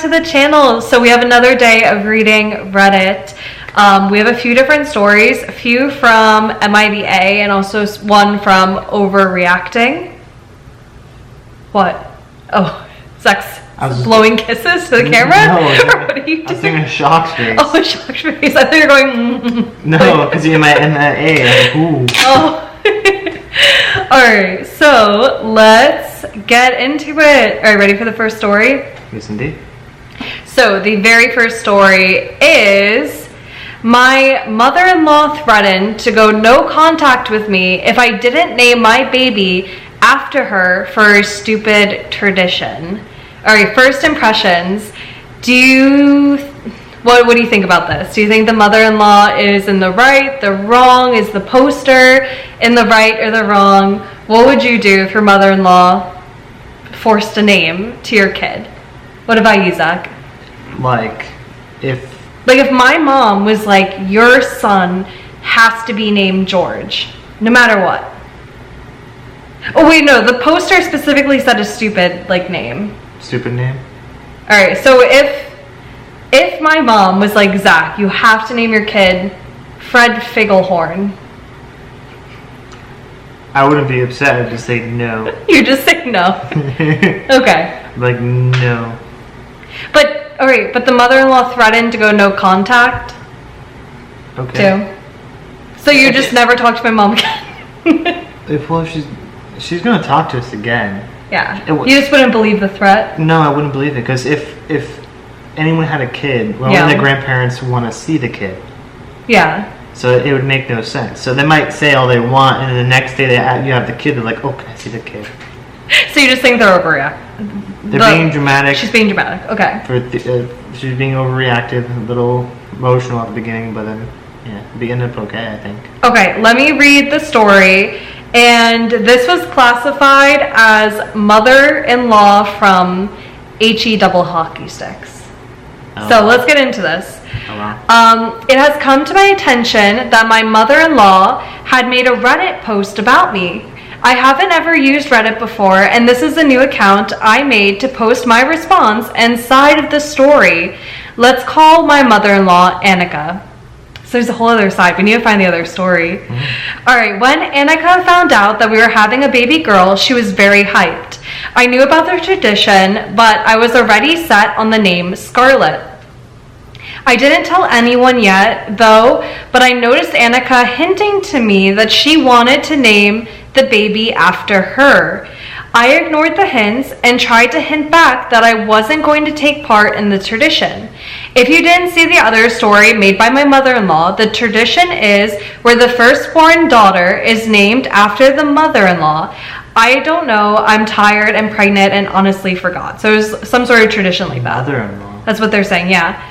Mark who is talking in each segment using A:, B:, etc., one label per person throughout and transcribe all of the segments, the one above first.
A: to the channel. So we have another day of reading Reddit. We have a few different stories, a few from AITA and also one from Overreacting. What? Oh, sex. Blowing kisses to the camera?
B: No,
A: or what are you doing?
B: I was thinking a shocked face.
A: Oh, a shocked face. I thought you were going,
B: No, because you're in my A. Ooh.
A: Oh. Alright, so let's get into it. Alright, ready for the first story?
B: Yes, indeed.
A: So the very first story is, my mother-in-law threatened to go no contact with me if I didn't name my baby after her for a stupid tradition. Alright, first impressions. What do you think about this? Do you think the mother-in-law is in the right, the wrong? Is the poster in the right or the wrong? What would you do if your mother-in-law forced a name to your kid? What about you, Zach?
B: Like if
A: my mom was like, your son has to be named George, no matter what. Oh wait, no, the poster specifically said a stupid name.
B: Stupid name?
A: Alright, so if my mom was like, Zach, you have to name your kid Fred Figglehorn.
B: I wouldn't be upset, I'd just say no.
A: You just say no. Okay.
B: Like, no.
A: But, alright, but the mother-in-law threatened to go no contact.
B: Okay.
A: Too. So you just never talk to my mom again?
B: Well, she's gonna talk to us again.
A: Yeah. You just wouldn't believe the threat?
B: No, I wouldn't believe it, because if anyone had a kid, well, when the grandparents want to see the kid.
A: Yeah.
B: So it would make no sense. So they might say all they want, and then the next day you have the kid, they're like, oh, can I see the kid?
A: So you just think they're overreacting?
B: They're being dramatic.
A: She's being dramatic, okay.
B: She's being overreactive, a little emotional at the beginning, but then, yeah, it'll be end up okay, I think. Okay,
A: let me read the story. And this was classified as mother-in-law from HE double hockey sticks.
B: Oh.
A: So let's get into this.
B: Oh, wow.
A: It has come to my attention that my mother-in-law had made a Reddit post about me. I haven't ever used Reddit before, and this is a new account I made to post my response and side of the story. Let's call my mother-in-law Annika. So there's a whole other side. We need to find the other story. Mm-hmm. All right, when Annika found out that we were having a baby girl, she was very hyped. I knew about the tradition, but I was already set on the name Scarlett. I didn't tell anyone yet, though, but I noticed Annika hinting to me that she wanted to name the baby after her. I ignored the hints and tried to hint back that I wasn't going to take part in the tradition. If you didn't see the other story made by my mother-in-law, the tradition is where the firstborn daughter is named after the mother-in-law. I don't know, I'm tired and pregnant and honestly forgot. So there's some sort of tradition like that.
B: Mother-in-law.
A: That's what they're saying, yeah.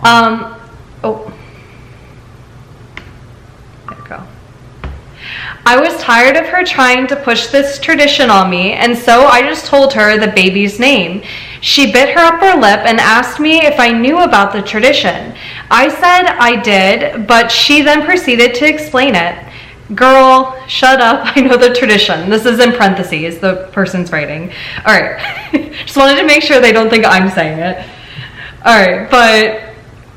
A: There we go. I was tired of her trying to push this tradition on me, and so I just told her the baby's name. She bit her upper lip and asked me if I knew about the tradition. I said I did, but she then proceeded to explain it. Girl, shut up, I know the tradition. This is in parentheses, the person's writing. Alright, just wanted to make sure they don't think I'm saying it. Alright, but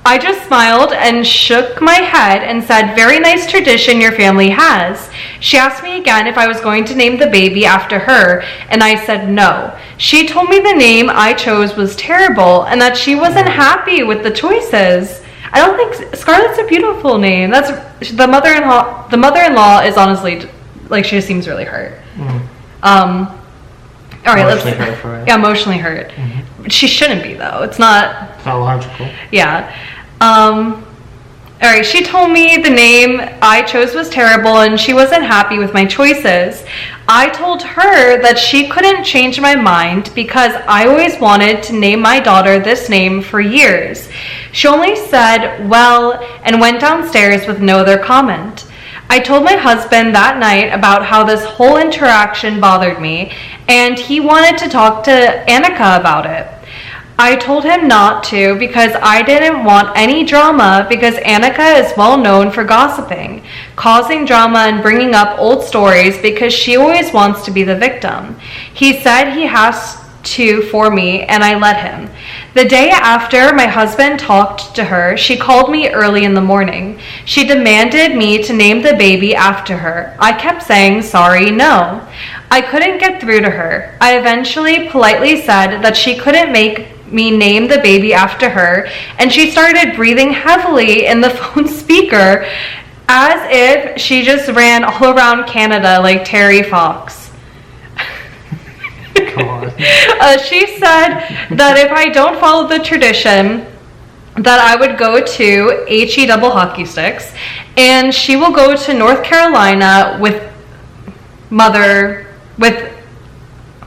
A: I just smiled and shook my head and said, very nice tradition your family has. She asked me again if I was going to name the baby after her, and I said no. She told me the name I chose was terrible and that she wasn't happy with the choices. I don't think Scarlett's a beautiful name. That's the mother-in-law. The mother-in-law is honestly she just seems really hurt. All right,
B: emotionally hurt for it.
A: Yeah, emotionally hurt. Mm-hmm. She shouldn't be though. It's not
B: logical.
A: Yeah. All right, she told me the name I chose was terrible and she wasn't happy with my choices. I told her that she couldn't change my mind because I always wanted to name my daughter this name for years. She only said, well, and went downstairs with no other comment. I told my husband that night about how this whole interaction bothered me, and he wanted to talk to Annika about it. I told him not to because I didn't want any drama because Annika is well known for gossiping, causing drama and bringing up old stories because she always wants to be the victim. He said he has to for me and I let him. The day after my husband talked to her, she called me early in the morning. She demanded me to name the baby after her. I kept saying, sorry, no. I couldn't get through to her. I eventually politely said that she couldn't make me name the baby after her, and she started breathing heavily in the phone speaker as if she just ran all around Canada like Terry Fox. She said that if I don't follow the tradition, that I would go to HE double hockey sticks, and she will go to North Carolina with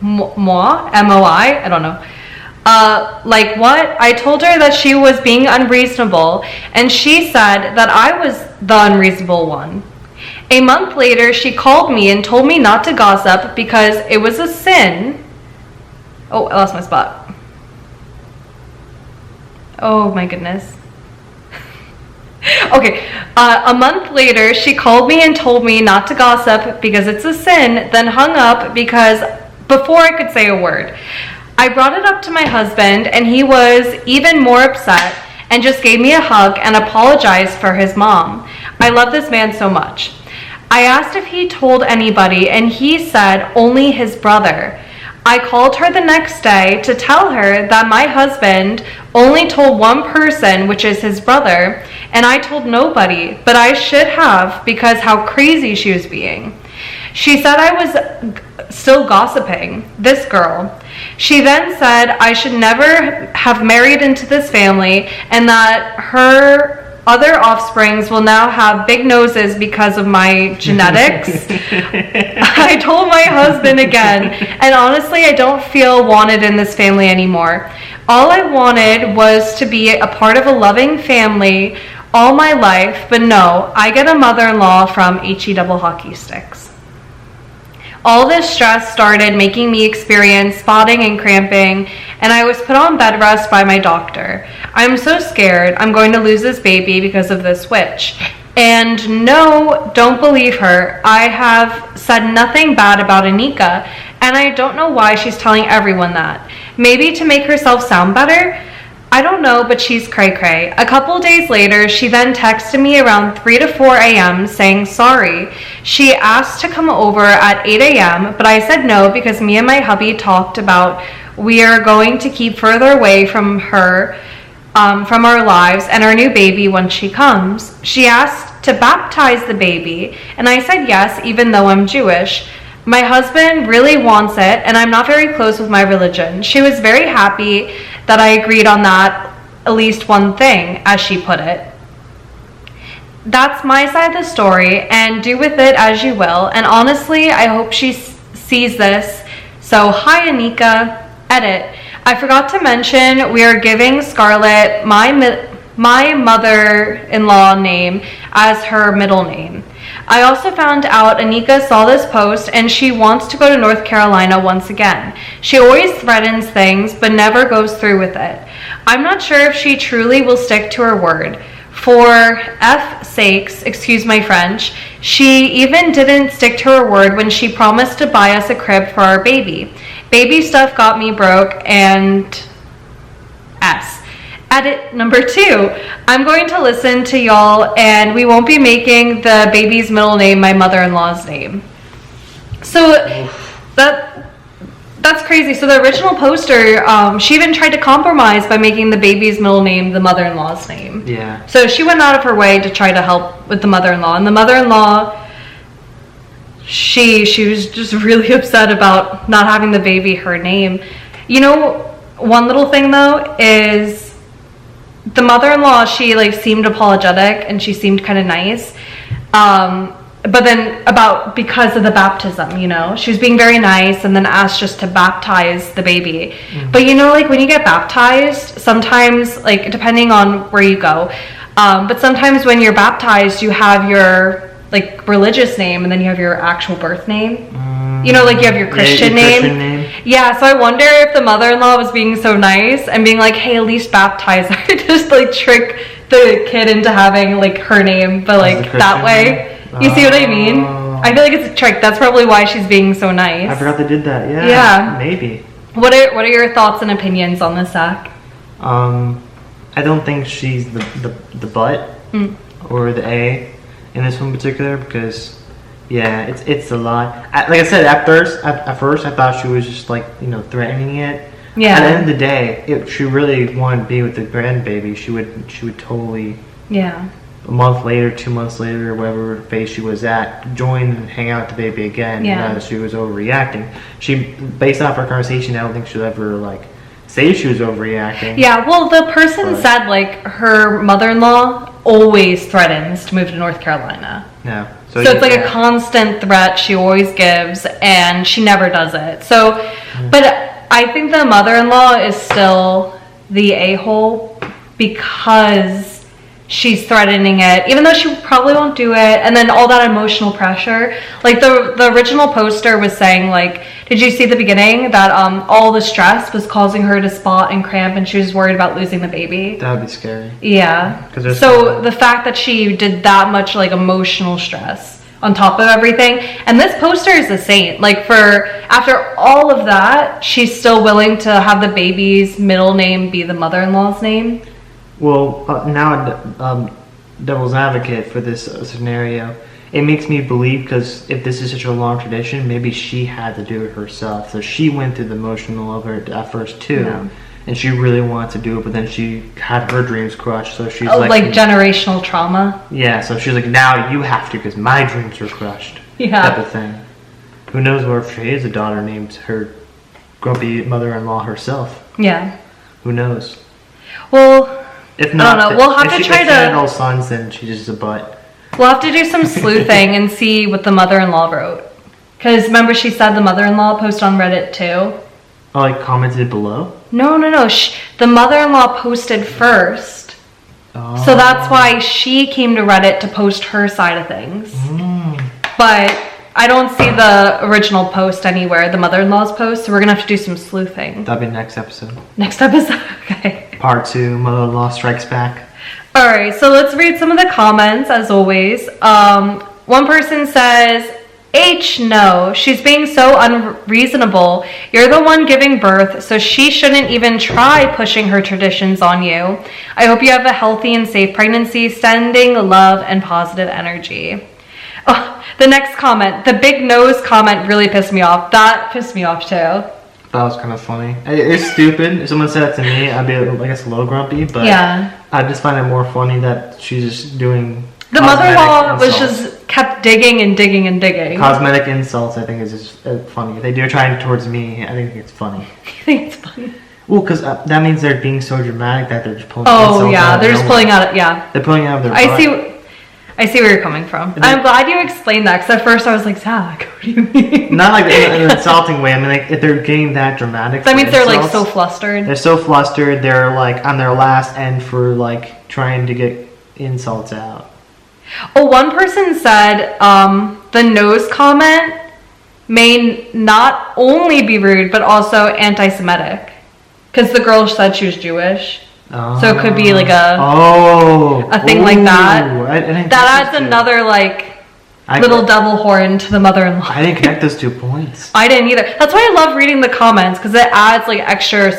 A: moi, M-O-I, I don't know. Like what? I told her that she was being unreasonable, and she said that I was the unreasonable one. A month later, she called me and told me not to gossip because it was a sin. Oh, I lost my spot. Oh my goodness. Okay, a month later, she called me and told me not to gossip because it's a sin, then hung up before I could say a word. I brought it up to my husband, and he was even more upset and just gave me a hug and apologized for his mom. I love this man so much. I asked if he told anybody, and he said only his brother. I called her the next day to tell her that my husband only told one person, which is his brother, and I told nobody, but I should have because how crazy she was being. She said I was still gossiping, this girl. She then said I should never have married into this family and that her other offsprings will now have big noses because of my genetics. I told my husband again, and honestly, I don't feel wanted in this family anymore. All I wanted was to be a part of a loving family all my life, but no, I get a mother-in-law from HE double hockey sticks. All this stress started making me experience spotting and cramping, and I was put on bed rest by my doctor. I'm so scared I'm going to lose this baby because of this witch. And no, don't believe her. I have said nothing bad about Anika, and I don't know why she's telling everyone that. Maybe to make herself sound better? I don't know, but she's cray-cray. A couple days later, she then texted me around 3 to 4 a.m. saying sorry. She asked to come over at 8 a.m., but I said no because me and my hubby talked about we are going to keep further away from her, from our lives and our new baby when she comes. She asked to baptize the baby, and I said yes, even though I'm Jewish. My husband really wants it, and I'm not very close with my religion. She was very happy that I agreed on that, at least one thing, as she put it. That's my side of the story, and do with it as you will. And honestly, I hope she sees this. So, hi Anika. Edit. I forgot to mention we are giving Scarlett my mother-in-law name as her middle name. I also found out Anika saw this post and she wants to go to North Carolina once again. She always threatens things but never goes through with it. I'm not sure if she truly will stick to her word. For F's sakes, excuse my French, she even didn't stick to her word when she promised to buy us a crib for our baby. Baby stuff got me broke and S. Edit number 2. I'm going to listen to y'all and we won't be making the baby's middle name my mother-in-law's name. So that's crazy. So the original poster, she even tried to compromise by making the baby's middle name the mother-in-law's name.
B: Yeah.
A: So she went out of her way to try to help with the mother-in-law. And the mother-in-law, she was just really upset about not having the baby her name. You know, one little thing though is the mother-in-law, she like seemed apologetic and she seemed kind of nice. But then because of the baptism, you know, she was being very nice and then asked just to baptize the baby. Mm-hmm. But you know, like when you get baptized, sometimes like depending on where you go, but sometimes when you're baptized, you have your like religious name and then you have your actual birth name. You know, like you have your Christian name. Yeah, so I wonder if the mother-in-law was being so nice and being like, hey, at least baptize her. Just like trick the kid into having like her name, but like that way. You see what I mean? I feel like it's a trick. That's probably why she's being so nice.
B: I forgot they did that. Yeah.
A: Yeah.
B: Maybe.
A: What are your thoughts and opinions on this, Zach?
B: I don't think she's the butt or the A in this one in particular because, yeah, it's a lot. Like I said, at first I thought she was just like, you know, threatening it.
A: Yeah.
B: At the end of the day, if she really wanted to be with the grandbaby, she would totally.
A: Yeah.
B: A month later, 2 months later, whatever phase she was at, join and hang out with the baby again.
A: Yeah.
B: She was overreacting. She, based off our conversation, I don't think she'll ever like say she was overreacting.
A: Yeah, well, the person said like her mother-in-law always threatens to move to North Carolina.
B: Yeah.
A: So it's like a constant threat she always gives, and she never does it. So, but I think the mother-in-law is still the a-hole because she's threatening it, even though she probably won't do it, and then all that emotional pressure. Like the original poster was saying, like, did you see the beginning that all the stress was causing her to spot and cramp, and she was worried about losing the baby?
B: That would be scary.
A: Yeah. So the fact that she did that much like emotional stress on top of everything, and this poster is a saint. Like after all of that, she's still willing to have the baby's middle name be the mother-in-law's name.
B: Well, now devil's advocate for this scenario, it makes me believe, because if this is such a long tradition, maybe she had to do it herself. So she went through the emotional of it at first too, and she really wanted to do it, but then she had her dreams crushed. So she's like
A: generational trauma.
B: Yeah, so she's like, now you have to because my dreams are crushed.
A: Yeah,
B: type of thing. Who knows what if she is a daughter named her grumpy mother-in-law herself?
A: Yeah.
B: Who knows?
A: Well.
B: If not,
A: I don't know. We'll have to try to.
B: If she had all sons, then she's just a butt.
A: We'll have to do some sleuthing and see what the mother-in-law wrote. Because remember, she said the mother-in-law posted on Reddit too.
B: Oh, like commented below?
A: No. The mother-in-law posted first.
B: Oh.
A: So that's why she came to Reddit to post her side of things. But I don't see the original post anywhere, the mother-in-law's post. So we're gonna have to do some sleuthing.
B: That'll be next episode.
A: Next episode, okay.
B: Part 2, mother-in-law strikes back.
A: Alright, so let's read some of the comments, as always. One person says, no, she's being so unreasonable. You're the one giving birth, so she shouldn't even try pushing her traditions on you. I hope you have a healthy and safe pregnancy, sending love and positive energy. Oh, the next comment, the big nose comment really pissed me off. That pissed me off too.
B: That was kind of funny. It's stupid. If someone said that to me, I'd be, I guess, a little grumpy, but
A: yeah.
B: I just find it more funny that she's just doing
A: the mother-in-law was just kept digging and digging and digging.
B: Cosmetic insults, I think, is just funny. If they do try towards me, I think it's funny.
A: You think it's funny?
B: Well, because that means they're being so dramatic that they're just pulling insults out.
A: Yeah, they're just pulling out, yeah.
B: They're pulling out of their butt.
A: I see where you're coming from. I'm glad you explained that, because at first I was like, Zach, what do you mean?
B: Not like in an insulting way. I mean, like, if they're getting that dramatic.
A: That means they're like so flustered.
B: They're so flustered. They're like on their last end for like trying to get insults out.
A: Oh, one person said the nose comment may not only be rude, but also anti-Semitic. Because the girl said she was Jewish.
B: Oh.
A: So it could be like a thing like that. That adds another little devil horn to the mother-in-law.
B: I didn't connect those 2 points.
A: I didn't either. That's why I love reading the comments, because it adds like extra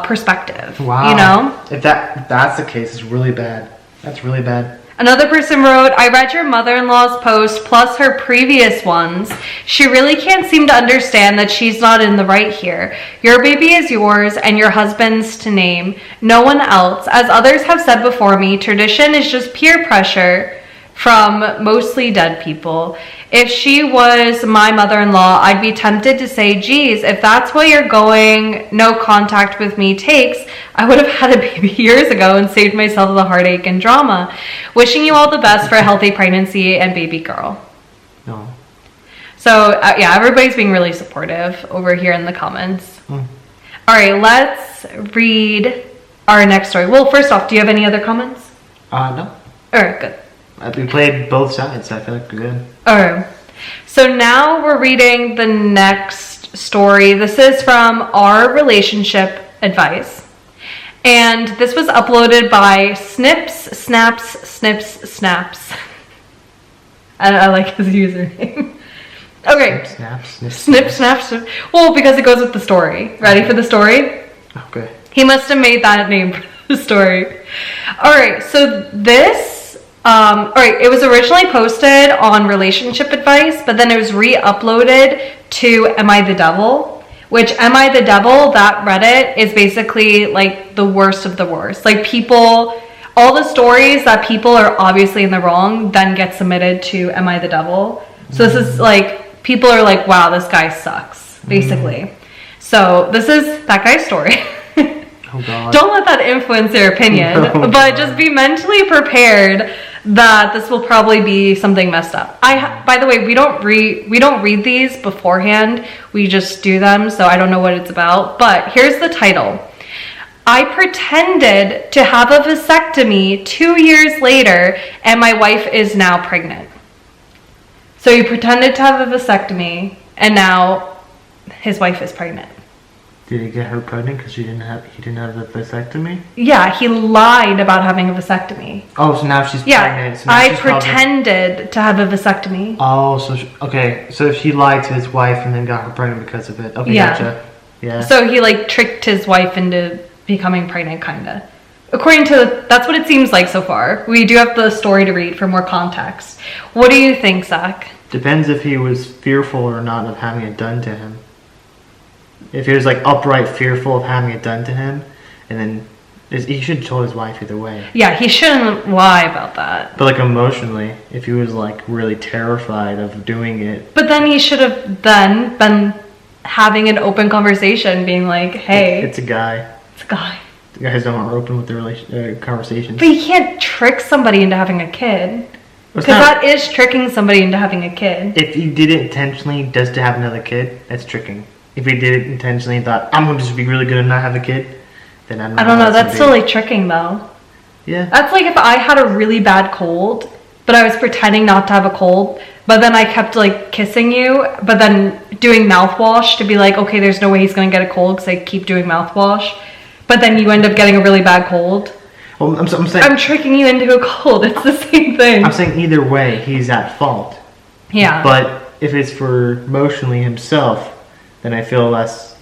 A: perspective.
B: Wow.
A: You know?
B: If that's the case, it's really bad. That's really bad.
A: Another person wrote, I read your mother-in-law's post plus her previous ones. She really can't seem to understand that she's not in the right here. Your baby is yours and your husband's to name. No one else. As others have said before me, tradition is just peer pressure from mostly dead people. If she was my mother-in-law, I'd be tempted to say, geez, if that's what you're going no contact with me takes, I would have had a baby years ago and saved myself the heartache and drama. Wishing you all the best for a healthy pregnancy and baby girl.
B: No.
A: So, yeah, everybody's being really supportive over here in the comments. All right, let's read our next story. Well, first off, do you have any other comments?
B: No.
A: All right, good.
B: We played both sides, so I feel like we're good.
A: Alright, so now we're reading the next story. This is from Our Relationship Advice. And this was uploaded by Snips, Snaps. I like his username. Okay.
B: Snip, snaps.
A: Well, because it goes with the story. Ready for the story?
B: Okay.
A: He must have made that name for the story. All right, so this, all right, it was originally posted on relationship advice, but then it was re-uploaded to Am I the Devil? Which Am I the Devil, that Reddit is basically like the worst of the worst. Like people, all the stories that people are obviously in the wrong then get submitted to Am I the Devil? So this is like, people are like, wow, this guy sucks, basically. So this is that guy's story.
B: Oh God.
A: Don't let that influence your opinion, but just be mentally prepared that this will probably be something messed up. By the way, we don't read these beforehand. We just do them, so I don't know what it's about. But here's the title. I pretended to have a vasectomy 2 years later, and my wife is now pregnant. So he pretended to have a vasectomy, and now his wife is pregnant.
B: Did he get her pregnant because he didn't have a vasectomy?
A: Yeah, he lied about having a vasectomy.
B: Oh, so now she's pregnant. So now
A: I
B: she's
A: pretended to have a vasectomy.
B: Oh, so she lied to his wife and then got her pregnant because of it. Okay,
A: Yeah.
B: gotcha. Yeah.
A: So he like tricked his wife into becoming pregnant, kinda. According to, that's what it seems like so far. We do have the story to read for more context. What do you think, Zach?
B: Depends if he was fearful or not of having it done to him. If he was like upright fearful of having it done to him, and then he should have told his wife either way.
A: Yeah, he shouldn't lie about that.
B: But like emotionally, if he was like really terrified of doing it.
A: But then he should have then been having an open conversation, being like, hey.
B: It's a guy.
A: It's a guy.
B: The guys don't want to open with the conversations.
A: But you can't trick somebody into having a kid. Because that is tricking somebody into having a kid.
B: If you did it intentionally just to have another kid, that's tricking. If he did it intentionally and thought, I'm going to just be really good and not have a kid, then I don't know.
A: That's still like tricking though.
B: Yeah.
A: That's like if I had a really bad cold, but I was pretending not to have a cold, but then I kept like kissing you, but then doing mouthwash to be like, okay, there's no way he's going to get a cold because I keep doing mouthwash. But then you end up getting a really bad cold.
B: Well, I'm saying
A: I'm tricking you into a cold. It's the same thing.
B: I'm saying either way, he's at fault.
A: Yeah.
B: But if it's for emotionally himself, then I feel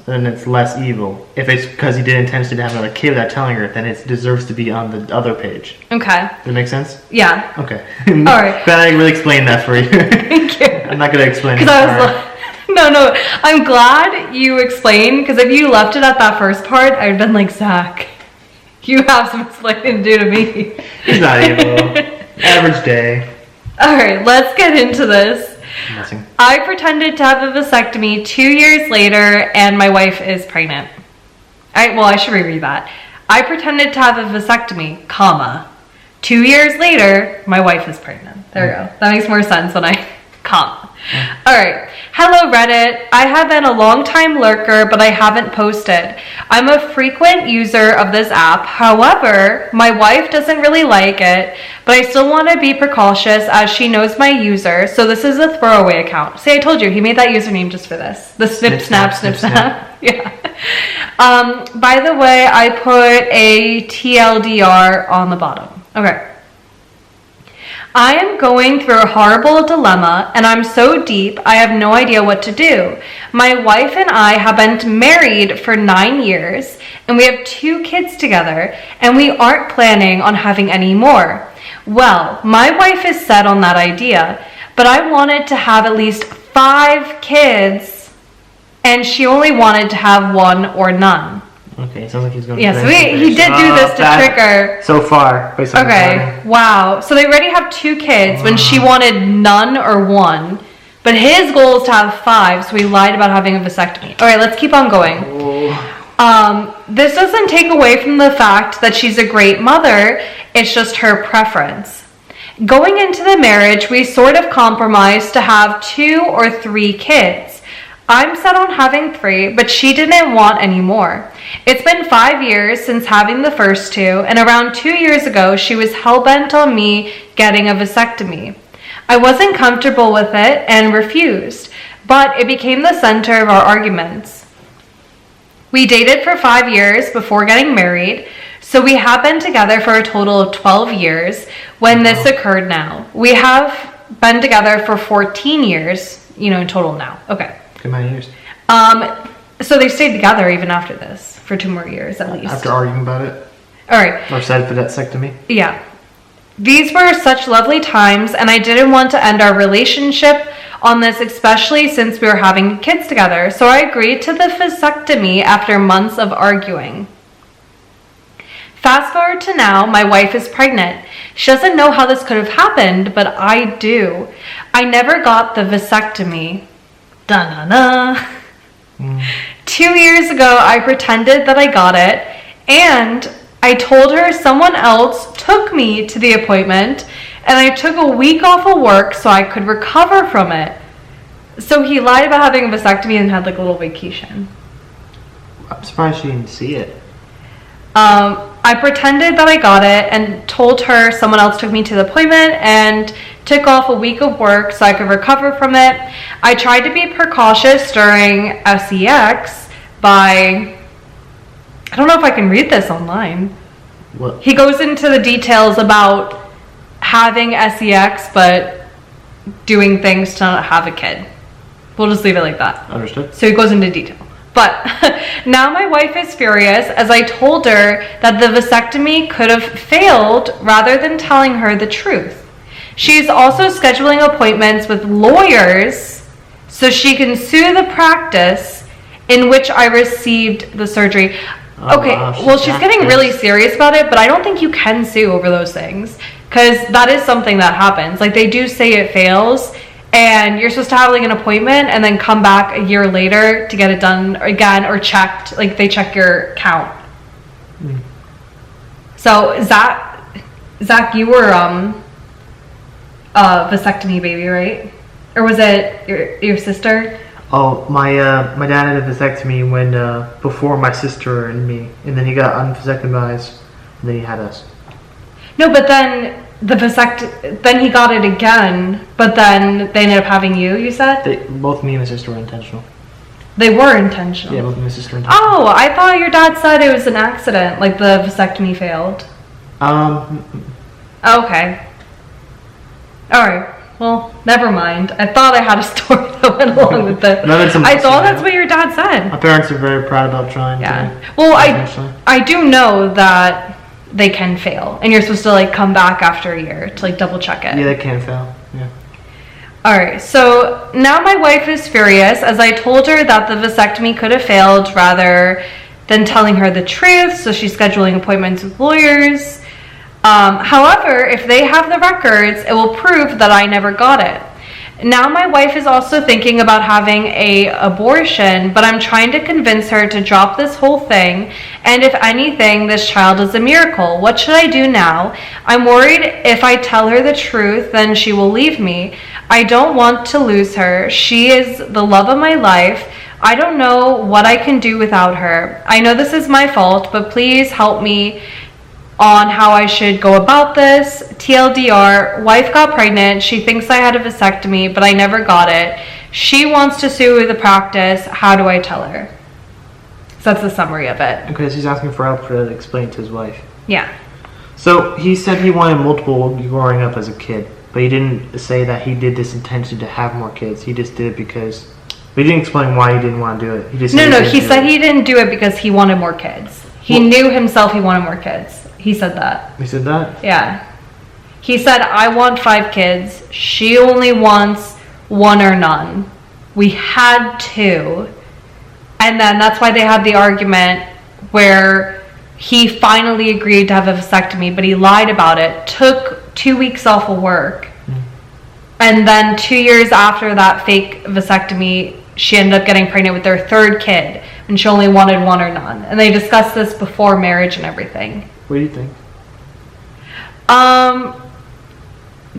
B: then it's less evil. If it's because he did intentionally have another kid without telling her, then it deserves to be on the other page.
A: Okay.
B: Does that make sense?
A: Yeah.
B: Okay.
A: All right.
B: Glad I really explained that for you.
A: Thank you.
B: I'm not going to explain it.
A: Because I was like, no, I'm glad you explained, because if you left it at that first part, I'd been like, Zach, you have some explaining to do to me.
B: He's not evil. Average day.
A: All right, let's get into this.
B: Nothing.
A: I pretended to have a vasectomy 2 years later, and my wife is pregnant. I should reread that. I pretended to have a vasectomy, 2 years later, my wife is pregnant. There we go. That makes more sense when I comma. All right. Hello, Reddit. I have been a long-time lurker, but I haven't posted. I'm a frequent user of this app. However, my wife doesn't really like it, but I still want to be precautious as she knows my user, so this is a throwaway account. See, I told you, he made that username just for this. The snip, snap. Yeah. By the way, I put a TLDR on the bottom. Okay. I am going through a horrible dilemma, and I'm so deep I have no idea what to do. My wife and I have been married for 9 years, and we have 2 kids together, and we aren't planning on having any more. Well, my wife is set on that idea, but I wanted to have at least 5 kids, and she only wanted to have 1 or none.
B: Okay, sounds like he's going to
A: Yes, he did do this to trick her.
B: So far, based on
A: Okay, wow. So they already have 2 kids when she wanted none or 1. But his goal is to have 5, so he lied about having a vasectomy. All right, let's keep on going. This doesn't take away from the fact that she's a great mother. It's just her preference. Going into the marriage, we sort of compromised to have 2 or 3 kids. I'm set on having 3, but she didn't want any more. It's been 5 years since having the first 2, and around 2 years ago, she was hell-bent on me getting a vasectomy. I wasn't comfortable with it and refused, but it became the center of our arguments. We dated for 5 years before getting married, so we have been together for a total of 12 years when this occurred now. We have been together for 14 years, in total now. Okay.
B: Good amount of years.
A: So they stayed together even after this for for 2 more years at least.
B: After arguing about it?
A: All right.
B: Or said for vasectomy?
A: Yeah. These were such lovely times, and I didn't want to end our relationship on this, especially since we were having kids together. So I agreed to the vasectomy after months of arguing. Fast forward to now, my wife is pregnant. She doesn't know how this could have happened, but I do. I never got the vasectomy. Da-na-na. 2 years ago, I pretended that I got it, and I told her someone else took me to the appointment, and I took a week off of work so I could recover from it. So he lied about having a vasectomy and had like a little vacation.
B: I'm surprised she didn't see it.
A: I pretended that I got it and told her someone else took me to the appointment and took off a week of work so I could recover from it. I tried to be precautious during sex by... I don't know if I can read this online.
B: What?
A: He goes into the details about having sex but doing things to not have a kid. We'll just leave it like that.
B: Understood.
A: So he goes into detail. But now my wife is furious as I told her that the vasectomy could have failed rather than telling her the truth. She's also scheduling appointments with lawyers so she can sue the practice in which I received the surgery. Okay, well, she's getting really serious about it, but I don't think you can sue over those things because that is something that happens. Like, they do say it fails, and you're supposed to have like an appointment and then come back a year later to get it done again or checked. Like, they check your count. So Zach, you were vasectomy baby, right? Or was it your sister?
B: Oh, my dad had a vasectomy when before my sister and me, and then he got unvasectomized, and then he had us.
A: No, but then then he got it again, but then they ended up having you. You said
B: Both me and my sister were intentional.
A: They were intentional.
B: Yeah, both me and my sister were intentional.
A: Oh, I thought your dad said it was an accident, like the vasectomy failed. Okay. All right. Well, never mind. I thought I had a story that went along with it. I thought that's what your dad said.
B: My parents are very proud about trying.
A: Yeah. Well, I do know that they can fail, and you're supposed to like come back after a year to like double check it.
B: Yeah, they can fail. Yeah.
A: All right. So now my wife is furious as I told her that the vasectomy could have failed rather than telling her the truth. So she's scheduling appointments with lawyers. However, if they have the records, it will prove that I never got it. Now my wife is also thinking about having an abortion, but I'm trying to convince her to drop this whole thing, and if anything, this child is a miracle. What should I do now? I'm worried if I tell her the truth, then she will leave me. I don't want to lose her. She is the love of my life. I don't know what I can do without her. I know this is my fault, but please help me on how I should go about this. TLDR, wife got pregnant. She thinks I had a vasectomy, but I never got it. She wants to sue the practice. How do I tell her? So that's the summary of it.
B: Okay, so he's asking for help to explain to his wife.
A: Yeah.
B: So he said he wanted multiple growing up as a kid, but he didn't say that he did this intention to have more kids. He just did it because... But he didn't explain why he didn't want to do it. He just
A: he said he didn't do it because he wanted more kids. He knew himself he wanted more kids. He said that.
B: He said that?
A: Yeah. He said, I want 5 kids. She only wants 1 or none. We had 2. And then that's why they had the argument where he finally agreed to have a vasectomy, but he lied about it, took 2 weeks off of work. And then 2 years after that fake vasectomy, she ended up getting pregnant with their 3rd kid, and she only wanted 1 or none. And they discussed this before marriage and everything.
B: What do you think?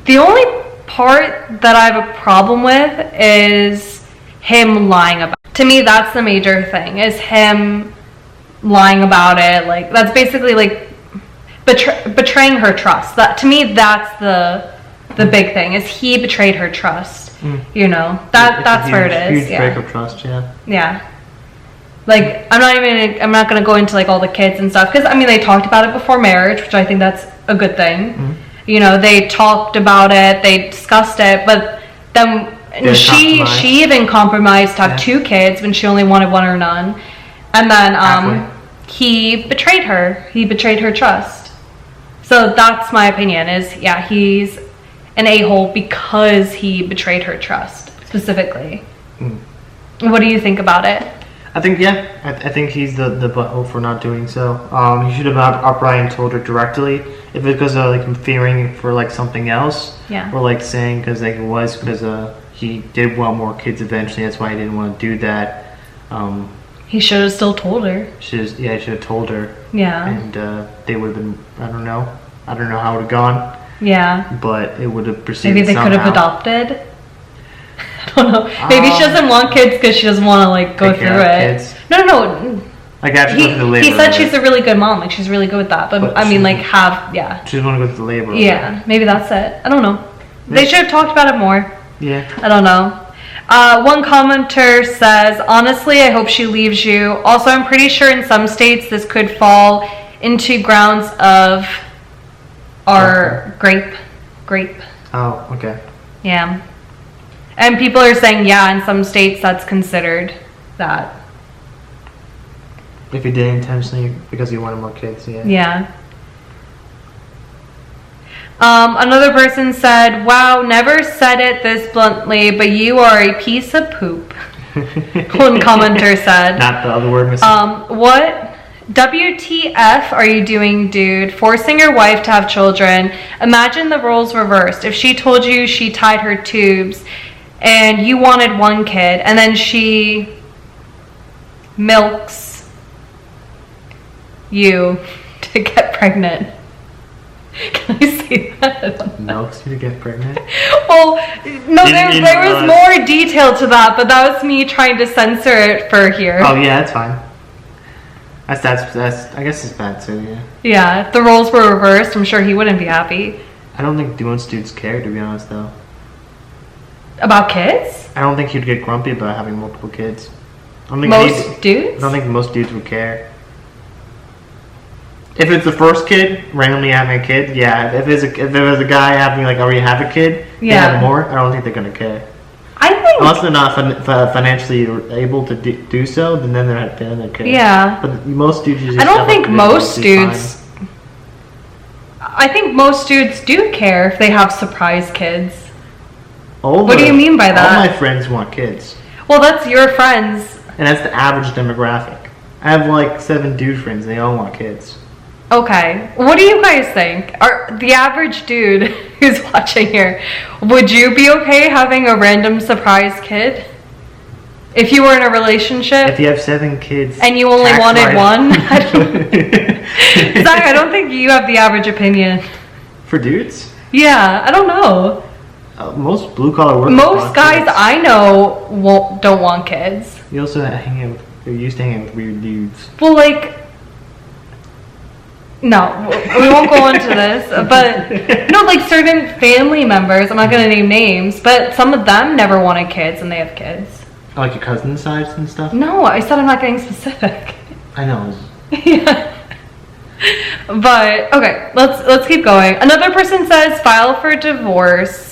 A: The only part that I have a problem with is him lying about it. To me, that's the major thing, is him lying about it. Like, that's basically like betraying her trust. That, to me, that's the big thing, is he betrayed her trust. You know, that's where it is.
B: Huge break of trust. Yeah.
A: Yeah. Like, I'm not gonna go into like all the kids and stuff, because I mean, they talked about it before marriage, which I think that's a good thing. You know, they talked about it, they discussed it, but then she even compromised to have 2 kids when she only wanted 1 or none. And then he betrayed her. He betrayed her trust. So that's my opinion is, yeah, he's an a-hole because he betrayed her trust, specifically. What do you think about it?
B: I think, yeah, I think he's the butthole for not doing so. He should have outright and told her directly. If it's because of like him fearing for like something else,
A: Yeah.
B: or like saying because like it was because he did want more kids eventually. That's why he didn't want to do that.
A: He should have still told her.
B: Should have told her.
A: Yeah.
B: And they would have been. I don't know how it would have gone.
A: Yeah.
B: But it would have proceeded.
A: Maybe they could have adopted. I don't know. Maybe she doesn't want kids because she doesn't want to like go through it.
B: Kids.
A: No.
B: Like after going through the labor.
A: He said she's a really good mom. Like she's really good with that. But I mean, like yeah.
B: She doesn't want to go through the labor.
A: Yeah. Maybe that's it. I don't know. They should have talked about it more.
B: Yeah.
A: I don't know. One commenter says, honestly, I hope she leaves you. Also, I'm pretty sure in some states this could fall into grounds of our grape.
B: Oh, okay.
A: Yeah. And people are saying, yeah, in some states that's considered that.
B: If he did intentionally because he wanted more kids, yeah.
A: Yeah. Another person said, wow, never said it this bluntly, but you are a piece of poop. One commenter said.
B: Not the other word missing.
A: What WTF are you doing, dude? Forcing your wife to have children. Imagine the roles reversed. If she told you she tied her tubes and you wanted one kid, and then she milks you to get pregnant. Can I say that?
B: Milks you to get pregnant?
A: Well, no, there was more detail to that, but that was me trying to censor it for here.
B: Oh yeah, that's fine. That's I guess it's bad too, yeah.
A: Yeah, if the roles were reversed, I'm sure he wouldn't be happy.
B: I don't think most dudes care, to be honest, though.
A: About kids?
B: I don't think he'd get grumpy about having multiple kids. I don't think
A: Dudes?
B: I don't think most dudes would care. If it's the first kid, randomly having a kid, yeah. If it was a guy having like already have a kid, they have more. I don't think they're gonna care.
A: I think
B: unless they're not financially able to do so, then they're gonna care.
A: Yeah.
B: But most dudes usually.
A: I don't think most dudes. I think most dudes do care if they have surprise kids. What do you mean by that?
B: All my friends want kids.
A: Well, that's your friends.
B: And that's the average demographic. I have like 7 dude friends. They all want kids.
A: Okay. What do you guys think? Are the average dude who's watching here, would you be okay having a random surprise kid? If you were in a relationship?
B: If you have 7 kids.
A: And you only wanted one? Zach, I don't think you have the average opinion.
B: For dudes?
A: Yeah, I don't know.
B: Most blue collar workers.
A: Most guys I know don't want kids.
B: You also you're used to hanging with weird dudes.
A: Well, like, no, we won't go into this, but no, like certain family members, I'm not going to name names, but some of them never wanted kids and they have kids.
B: Like your cousin's sides and stuff?
A: No, I said I'm not getting specific.
B: I know.
A: Yeah. But okay, let's keep going. Another person says file for divorce.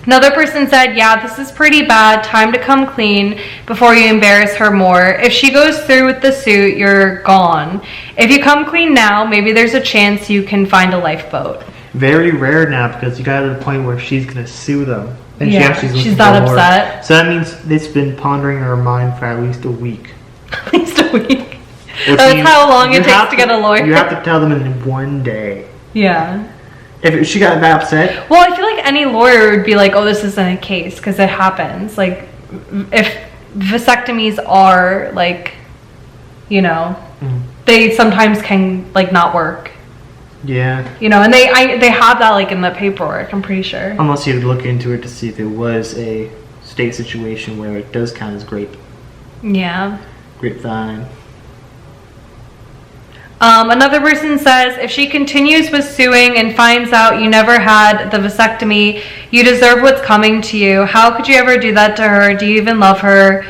A: Another person said, yeah, this is pretty bad. Time to come clean before you embarrass her more. If she goes through with the suit, you're gone. If you come clean now, maybe there's a chance you can find a lifeboat.
B: Very rare now because you got to the point where she's going to sue them. And
A: she's that upset.
B: So that means it's been pondering in her mind for at least a week.
A: At least a week. That's how long it takes to get a lawyer.
B: You have to tell them in one day.
A: Yeah.
B: If she got that upset.
A: Well, I feel like any lawyer would be like, oh, this isn't a case because it happens. Like, if vasectomies are like, you know, they sometimes can like not work.
B: Yeah.
A: You know, and they have that like in the paperwork, I'm pretty sure.
B: Unless you'd look into it to see if it was a state situation where it does count as grape.
A: Yeah.
B: Grapevine.
A: Another person says, if she continues with suing and finds out you never had the vasectomy, you deserve what's coming to you. How could you ever do that to her? Do you even love her?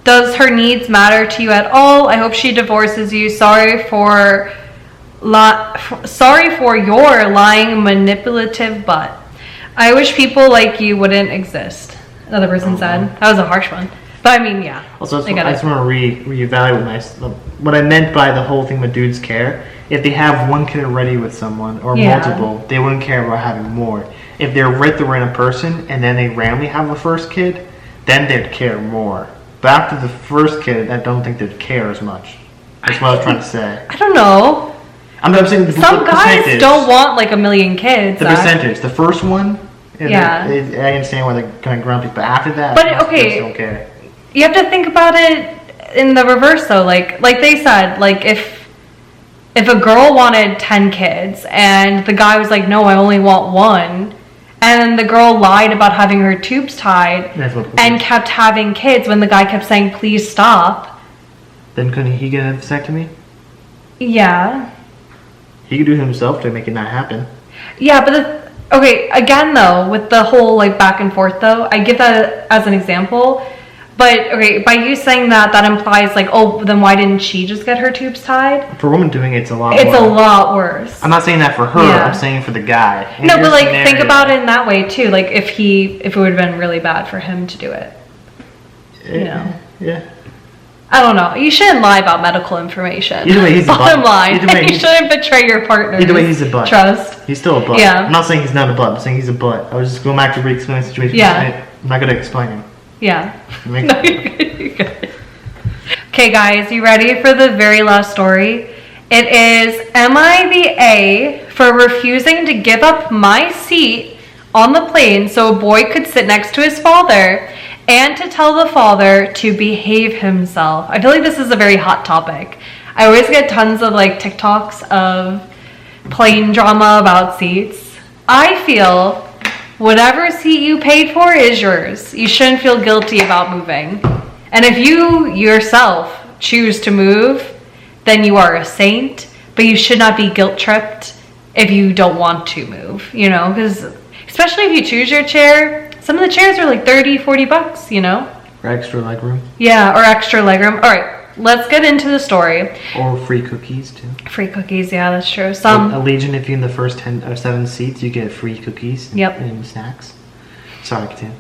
A: Does her needs matter to you at all? I hope she divorces you. Sorry for your lying, manipulative butt. I wish people like you wouldn't exist. another person said. That was a harsh one. But I mean, yeah.
B: Also,
A: I get
B: I just want to reevaluate what I meant by the whole thing with dudes care. If they have one kid already with someone or multiple, they wouldn't care about having more. If they're with the random person and then they randomly have a first kid, then they'd care more. But after the first kid, I don't think they'd care as much. That's what I was trying to say.
A: I don't know.
B: I'm saying
A: some guys don't want like a million kids.
B: The percentage. The first one,
A: yeah.
B: I understand why they're kind of grumpy, but after that,
A: but okay,
B: don't care.
A: You have to think about it in the reverse though. Like they said, like if a girl wanted 10 kids and the guy was like, no, I only want one, and the girl lied about having her tubes tied and kept having kids when the guy kept saying, please stop.
B: Then couldn't he get a vasectomy?
A: Yeah.
B: He could do it himself to make it not happen.
A: Yeah, but okay, again though, with the whole like back and forth though, I give that as an example. But okay, by you saying that implies like, oh, then why didn't she just get her tubes tied?
B: For a woman doing it, it's a lot
A: worse.
B: I'm not saying that for her, I'm saying for the guy.
A: No, but like think about it in that way too. Like if it would have been really bad for him to do it. You know.
B: Yeah.
A: I don't know. You shouldn't lie about medical information.
B: Either way, he's a butt.
A: Bottom line, you shouldn't betray your partner.
B: Either way, he's a butt.
A: Trust.
B: He's still a butt.
A: Yeah.
B: I'm not saying he's not a butt. I'm saying he's a butt. I was just going back to re-explain the situation.
A: Yeah.
B: I'm not going to explain him.
A: Yeah. No, you're good. Okay, guys, you ready for the very last story? It is, am I the A for refusing to give up my seat on the plane so a boy could sit next to his father and to tell the father to behave himself? I feel like this is a very hot topic. I always get tons of like TikToks of plane drama about seats. I feel whatever seat you paid for is yours. You shouldn't feel guilty about moving. And if you yourself choose to move, then you are a saint, but you should not be guilt-tripped if you don't want to move, you know, because especially if you choose your chair, some of the chairs are like $30-$40, you know?
B: Or extra legroom.
A: Yeah, or extra legroom. All right. Let's get into the story.
B: Or free cookies, too.
A: Free cookies, yeah, that's true.
B: Allegiant, if you're in the first 10 or 7 seats, you get free cookies and snacks. Sorry, continue.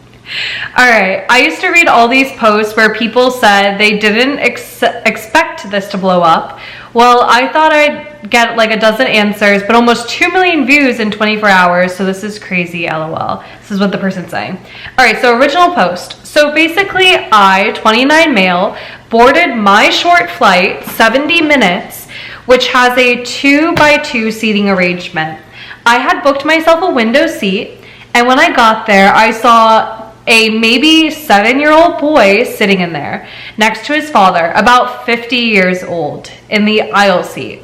A: All right. I used to read all these posts where people said they didn't expect this to blow up. Well, I thought I'd get like a dozen answers, but almost 2 million views in 24 hours. So this is crazy, LOL. This is what the person's saying. All right. So original post. So basically, I, 29 male, boarded my short flight, 70 minutes, which has a 2x2 seating arrangement. I had booked myself a window seat, and when I got there, I saw a maybe 7-year-old boy sitting in there next to his father, about 50 years old, in the aisle seat.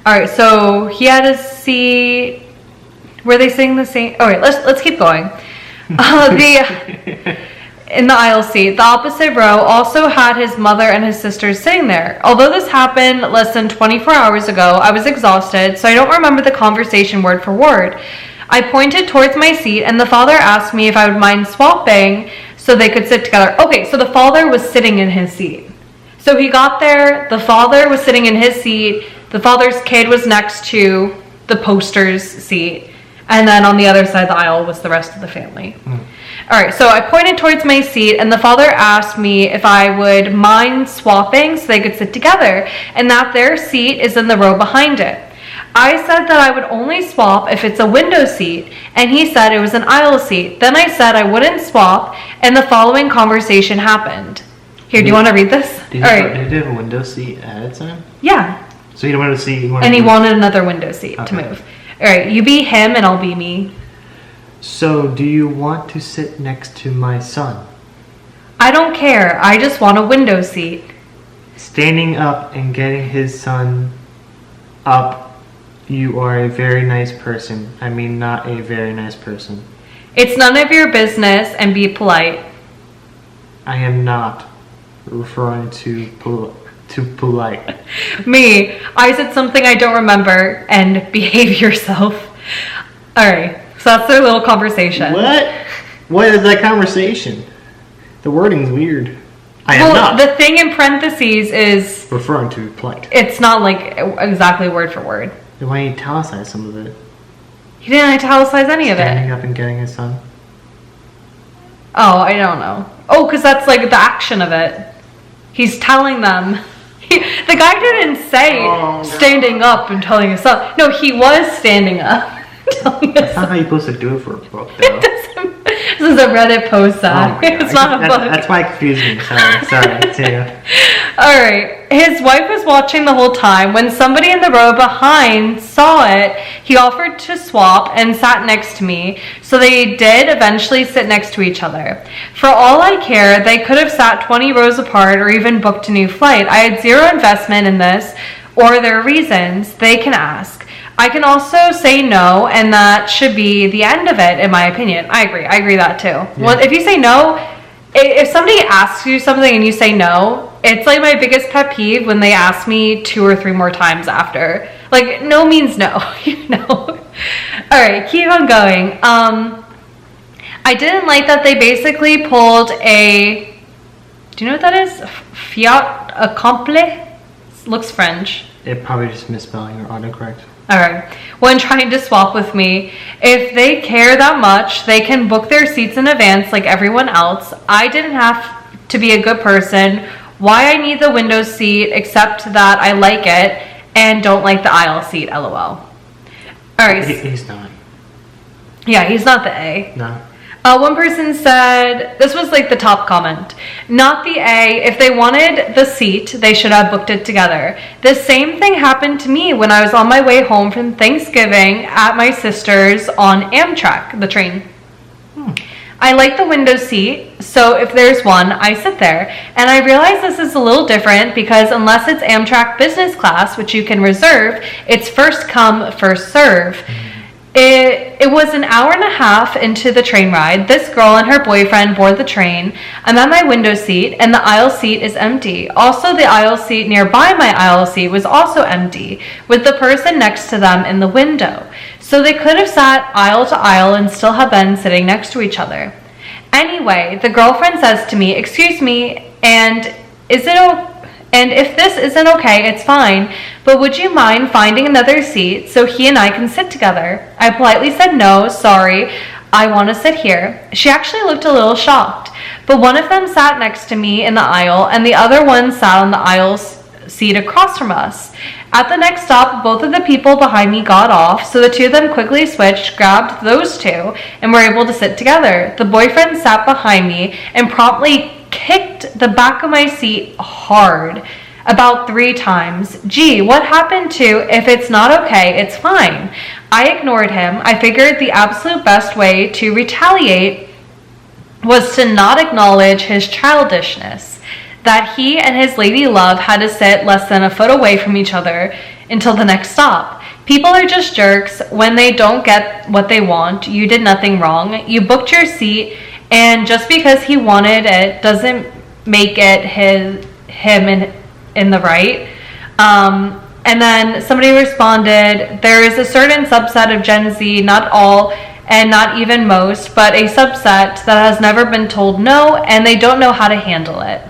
A: All right, so he had a seat. Were they saying the same? All right, let's keep going. In the aisle seat, the opposite row also had his mother and his sisters sitting there. Although this happened less than 24 hours ago, I was exhausted, so I don't remember the conversation word for word. I pointed towards my seat, and the father asked me if I would mind swapping so they could sit together. Okay, so the father was sitting in his seat. So he got there, the father was sitting in his seat, the father's kid was next to the poster's seat, and then on the other side of the aisle was the rest of the family. All right, so I pointed towards my seat, and the father asked me if I would mind swapping so they could sit together, and that their seat is in the row behind it. I said that I would only swap if it's a window seat, and he said it was an aisle seat. Then I said I wouldn't swap, and the following conversation happened. Here, do you want to read this?
B: Did he have a window seat ahead of time?
A: Yeah.
B: So he wanted to see...
A: He wanted another window seat to move. All right, you be him, and I'll be me.
B: So, do you want to sit next to my son?
A: I don't care. I just want a window seat.
B: Standing up and getting his son up, you are a very nice person. I mean, not a very nice person.
A: It's none of your business, and be polite.
B: I am not referring to polite.
A: Me. I said something I don't remember, and behave yourself. All right. So that's their little conversation.
B: What? What is that conversation? The wording's weird. I am not.
A: The thing in parentheses is...
B: referring to polite.
A: It's not like exactly word for word.
B: Then why didn't you italicize some of it?
A: He didn't italicize any of it.
B: Standing up and getting his son.
A: Oh, I don't know. Oh, because that's like the action of it. He's telling them. The guy didn't say standing up and telling us up. No, he was standing up.
B: That's not how you're supposed to do it for a book, though.
A: This is a Reddit post, Zach. It's not a book.
B: That's why it confused me. Sorry, Tia.
A: Alright, his wife was watching the whole time. When somebody in the row behind saw it, he offered to swap and sat next to me. So they did eventually sit next to each other. For all I care, they could have sat 20 rows apart or even booked a new flight. I had zero investment in this or their reasons. They can ask. I can also say no, and that should be the end of it, in my opinion. I agree that too. Yeah. Well, if you say no, if somebody asks you something and you say no, it's like my biggest pet peeve when they ask me 2 or 3 more times after. Like, no means no, you know? All right, keep on going. I didn't like that they basically pulled a, do you know what that is? Fiat accompli? Looks French.
B: It probably just misspelling or autocorrect.
A: Alright, when trying to swap with me, if they care that much, they can book their seats in advance like everyone else. I didn't have to be a good person. Why I need the window seat, except that I like it and don't like the aisle seat, lol. Alright.
B: He's not.
A: Yeah, he's not the A.
B: No.
A: One person said, this was like the top comment, not the A. If they wanted the seat, they should have booked it together. The same thing happened to me when I was on my way home from Thanksgiving at my sister's on Amtrak, the train. I like the window seat, so if there's one, I sit there. And I realize this is a little different because unless it's Amtrak business class, which you can reserve, it's first come, first serve. It was an hour and a half into the train ride. This girl and her boyfriend board the train. I'm at my window seat and the aisle seat is empty. Also, the aisle seat nearby my aisle seat was also empty, with the person next to them in the window. So they could have sat aisle to aisle and still have been sitting next to each other. Anyway, the girlfriend says to me, excuse me, and if this isn't okay, it's fine, but would you mind finding another seat so he and I can sit together? I politely said no, sorry, I want to sit here. She actually looked a little shocked, but one of them sat next to me in the aisle and the other one sat on the aisle seat across from us. At the next stop, both of the people behind me got off, so the two of them quickly switched, grabbed those two, and were able to sit together. The boyfriend sat behind me and promptly kicked the back of my seat hard about 3 times. Gee, what happened to if it's not okay, it's fine? I ignored him. I figured the absolute best way to retaliate was to not acknowledge his childishness, that he and his lady love had to sit less than a foot away from each other until the next stop. People are just jerks when they don't get what they want. You did nothing wrong. You booked your seat, and just because he wanted it doesn't make it him in the right. And then somebody responded, there is a certain subset of Gen Z, not all and not even most, but a subset that has never been told no, and they don't know how to handle it.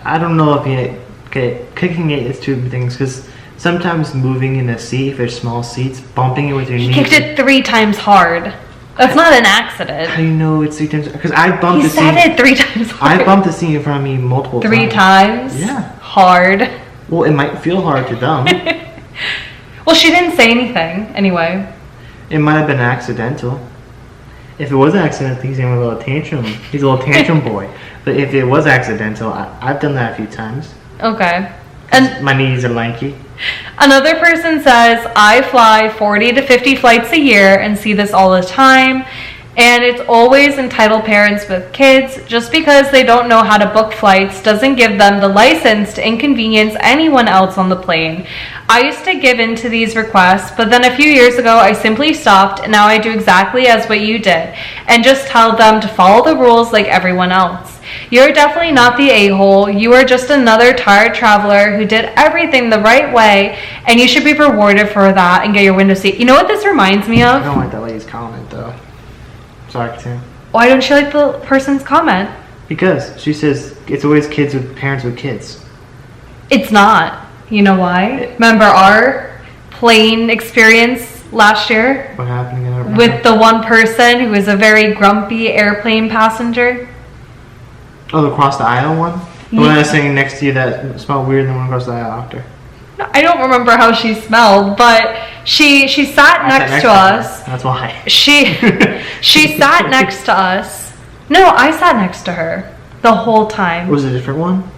B: I don't know if kicking it is 2 things, because sometimes moving in a seat, if there's small seats, bumping it with your knee.
A: He kicked it 3 times hard. That's not an accident.
B: How do you know it's 3 times? Because I bumped
A: the seat. He said it 3 times hard.
B: I bumped the seat in front of me multiple times.
A: 3 times?
B: Yeah.
A: Hard.
B: Well, it might feel hard to them.
A: Well, she didn't say anything, anyway.
B: It might have been accidental. If it was accidental, he's having a little tantrum. He's a little tantrum boy. But if it was accidental, I've done that a few times.
A: Okay. And
B: my knees are lanky.
A: Another person says, I fly 40 to 50 flights a year and see this all the time. And it's always entitled parents with kids. Just because they don't know how to book flights doesn't give them the license to inconvenience anyone else on the plane. I used to give in to these requests, but then a few years ago I simply stopped, and now I do exactly as what you did and just tell them to follow the rules like everyone else. You're definitely not the a-hole. You are just another tired traveler who did everything the right way, and you should be rewarded for that and get your window seat. You know what this reminds me of?
B: I don't like that lady's comment, though. Sorry, Tim.
A: Why don't you like the person's comment?
B: Because she says it's always kids with parents with kids.
A: It's not. You know why? Remember our plane experience last year
B: What happened again?
A: with the one person who was a very grumpy airplane passenger.
B: Oh, the across the aisle one? The one I was sitting next to you that smelled weird and the one across the aisle after.
A: I don't remember how she smelled, but she sat next to us.
B: That's why.
A: She sat next to us. No, I sat next to her the whole time.
B: Was it a different one?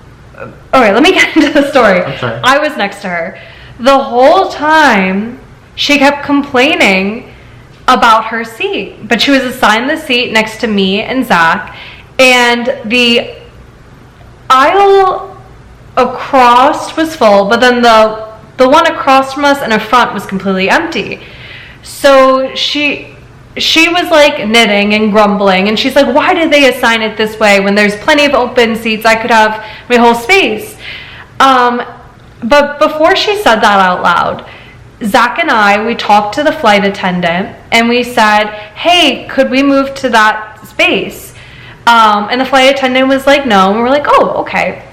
A: Alright, let me get into the story.
B: I'm sorry.
A: I was next to her. The whole time, she kept complaining about her seat. But she was assigned the seat next to me and Zach. And the aisle across was full, but then the one across from us and in front was completely empty. So she was like knitting and grumbling, and she's like, why did they assign it this way when there's plenty of open seats? I could have my whole space. But before she said that out loud, Zach and we talked to the flight attendant and we said, hey, could we move to that space? And the flight attendant was like, no. And we're like, oh, okay.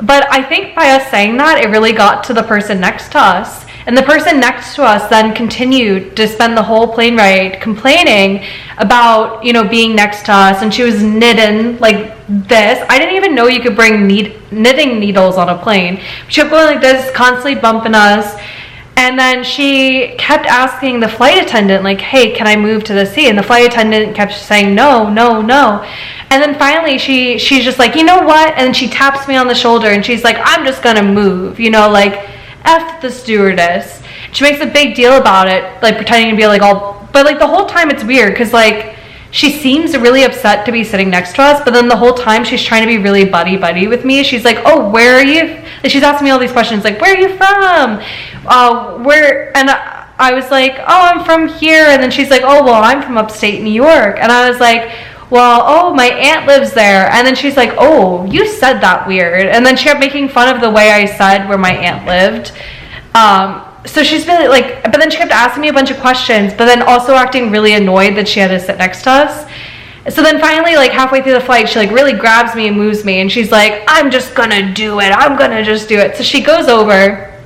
A: But I think by us saying that, it really got to the person next to us. And the person next to us then continued to spend the whole plane ride complaining about, being next to us. And she was knitting like this. I didn't even know you could bring knitting needles on a plane. She kept going like this, constantly bumping us. And then she kept asking the flight attendant, like, hey, can I move to the seat? And the flight attendant kept saying, no, no, no. And then finally she's just like, you know what? And she taps me on the shoulder and she's like, I'm just going to move, like, F the stewardess. She makes a big deal about it, like pretending to be like all, but like the whole time it's weird because like she seems really upset to be sitting next to us, but then the whole time she's trying to be really buddy with me. She's like, oh, where are you? And she's asking me all these questions like, where are you from? Where? And I was like, oh, I'm from here. And then she's like, oh, well, I'm from upstate New York. And I was like, well, oh, my aunt lives there. And then she's like, oh, you said that weird. And then she kept making fun of the way I said where my aunt lived. So she's really like, but then she kept asking me a bunch of questions, but then also acting really annoyed that she had to sit next to us. So then finally, like halfway through the flight, she like really grabs me and moves me, and she's like, I'm just gonna do it. I'm gonna just do it. So she goes over,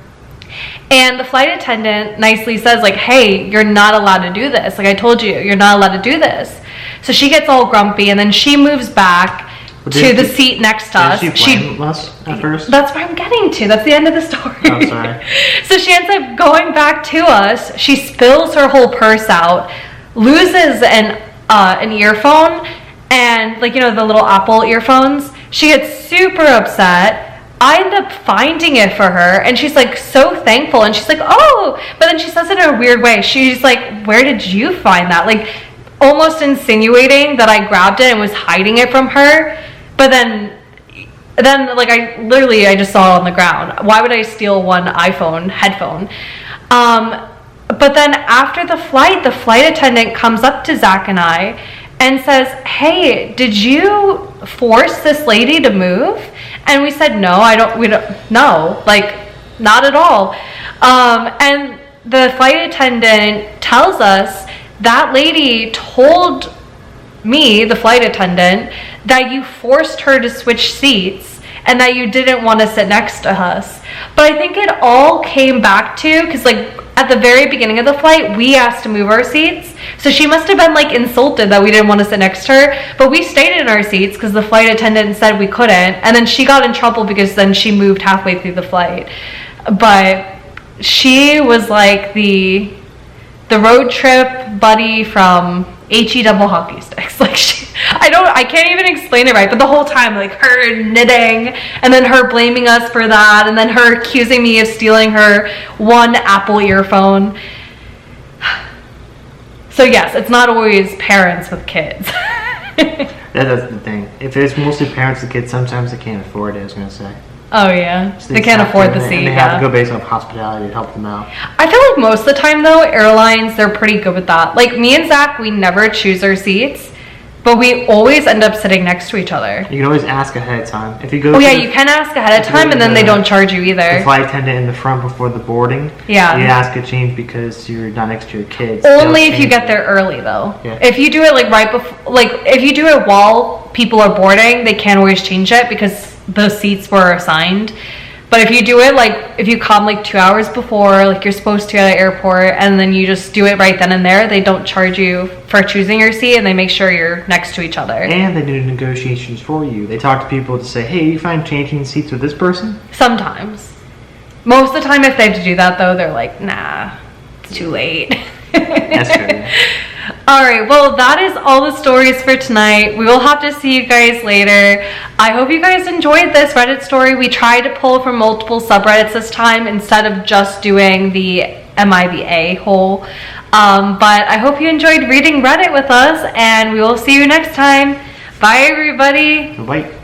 A: and the flight attendant nicely says like, hey, you're not allowed to do this. Like I told you, you're not allowed to do this. So she gets all grumpy, and then she moves back to the seat next to us.
B: Did she blame us at first?
A: That's what I'm getting to. That's the end of the story.
B: Oh, sorry.
A: So she ends up going back to us. She spills her whole purse out, loses an earphone, and like, the little Apple earphones. She gets super upset. I end up finding it for her, and she's like so thankful, and she's like, oh, but then she says it in a weird way. She's like, where did you find that? Like almost insinuating that I grabbed it and was hiding it from her. But then like I just saw it on the ground. Why would I steal one iPhone headphone? But then after the flight attendant comes up to Zach and I and says, hey, did you force this lady to move? And we said, no, no, like not at all. And the flight attendant tells us that lady told me, the flight attendant, that you forced her to switch seats and that you didn't want to sit next to us. But I think it all came back to, because like at the very beginning of the flight, we asked to move our seats. So she must have been like insulted that we didn't want to sit next to her. But we stayed in our seats because the flight attendant said we couldn't. And then she got in trouble because then she moved halfway through the flight. But she was like the road trip buddy from HE double hockey sticks. Like I can't even explain it right, but the whole time, like her knitting and then her blaming us for that and then her accusing me of stealing her one Apple earphone. So yes, it's not always parents with kids.
B: That's the thing. If it's mostly parents with kids, sometimes they can't afford it, I was going to say.
A: Oh yeah,
B: So
A: they can't afford the seat.
B: And they have to go based on hospitality to help them out.
A: I feel like most of the time though, airlines, they're pretty good with that. Like me and Zach, we never choose our seats, but we always end up sitting next to each other.
B: You can always ask ahead of time. If you go.
A: Oh yeah, you can ask ahead of time, and then they don't charge you either.
B: The flight attendant in the front before the boarding.
A: Yeah.
B: You ask a change because you're not next to your kids.
A: Only if you get there early though.
B: Yeah.
A: If you do it like right before, like if you do it while people are boarding, they can't always change it because those seats were assigned. But if you do it like, if you come like 2 hours before, like you're supposed to at an airport, and then you just do it right then and there, they don't charge you for choosing your seat, and they make sure you're next to each other.
B: And they do negotiations for you. They talk to people to say, hey, you find changing seats with this person?
A: Sometimes. Most of the time, if they have to do that though, they're like, nah, it's too late.
B: That's true.
A: All right, well, that is all the stories for tonight. We will have to see you guys later. I hope you guys enjoyed this Reddit story. We tried to pull from multiple subreddits this time instead of just doing the MIVA hole. But I hope you enjoyed reading Reddit with us, and we will see you next time. Bye, everybody.
B: Bye.